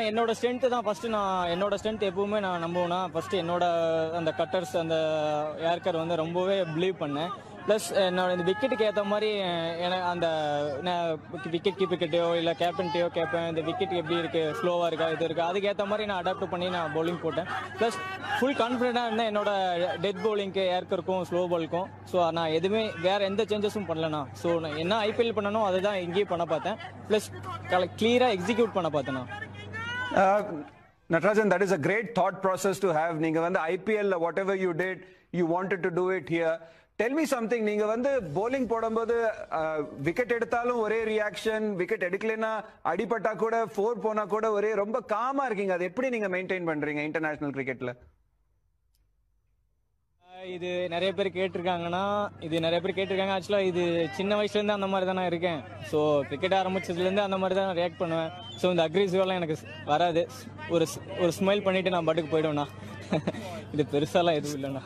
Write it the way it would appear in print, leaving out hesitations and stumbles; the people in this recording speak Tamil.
என்னோட ஸ்ட்ரென்த் தான் ஃபர்ஸ்ட். என்னோட ஸ்ட்ரென்த் எப்பவுமே நான் நம்புவேன்னா ஃபர்ஸ்ட் என்னோட அந்த கட்டர்ஸ் அந்த ஏர்கர் வந்து ரொம்பவே பிலீவ் பண்ணேன். ப்ளஸ் என்னோட இந்த விக்கெட்டுக்கு ஏற்ற மாதிரி எனக்கு அந்த விக்கெட் கீப்பர்கிட்டயோ இல்லை கேப்டன்கிட்டயோ கேட்பேன், இந்த விக்கெட் எப்படி இருக்குது, ஸ்லோவாக இருக்கா, இது இருக்கா, அதுக்கு ஏற்ற மாதிரி நான் அடாப்ட் பண்ணி நான் பவுலிங் போட்டேன். ப்ளஸ் ஃபுல் கான்ஃபிடென்ட்டாக இருந்தேன் என்னோட டெத் பவுலிங்க்கு, ஏர்க்கருக்கும், ஸ்லோ பாலுக்கும். ஸோ நான் எதுவுமே வேறு எந்த சேஞ்சஸும் பண்ணலண்ணா. ஸோ நான் என்ன ஐபிஎல் பண்ணணும் அதை தான் இங்கேயும் பண்ண பார்த்தேன். ப்ளஸ் கிளியராக எக்ஸிக்யூட் பண்ண பார்த்தேண்ணா. Natarajan, that is a great thought process to have. நீங்க வந்து IPL whatever you did, you wanted to do it here. Tell me something. நீங்க வந்து bowling போடும்போது விக்கெட் எடுத்தாலும் ஒரே ரியாக்ஷன், விக்கெட் எடுக்கலைன்னா அடிபட்டா கூட 4 போனா கூட ஒரே ரொம்ப காமா இருக்கீங்க. அது எப்படி நீங்க மெயின்டைன் பண்றீங்க இன்டர்நேஷனல் கிரிக்கெட்ல? இது நிறைய பேர் கேட்டிருக்காங்கன்னா ஆக்சுவலாக இது சின்ன வயசுலேருந்து அந்த மாதிரி தானே இருக்கேன். ஸோ கிரிக்கெட் ஆரம்பிச்சதுலேருந்து அந்த மாதிரி தான் ரியாக்ட் பண்ணுவேன். ஸோ இந்த அக்ரெசிவெல்லாம் எனக்கு வராது. ஒரு ஸ்மைல் பண்ணிவிட்டு நான் பாட்டுக்கு போயிடுவேண்ணா. இது பெருசாலாம் எதுவும் இல்லைண்ணா.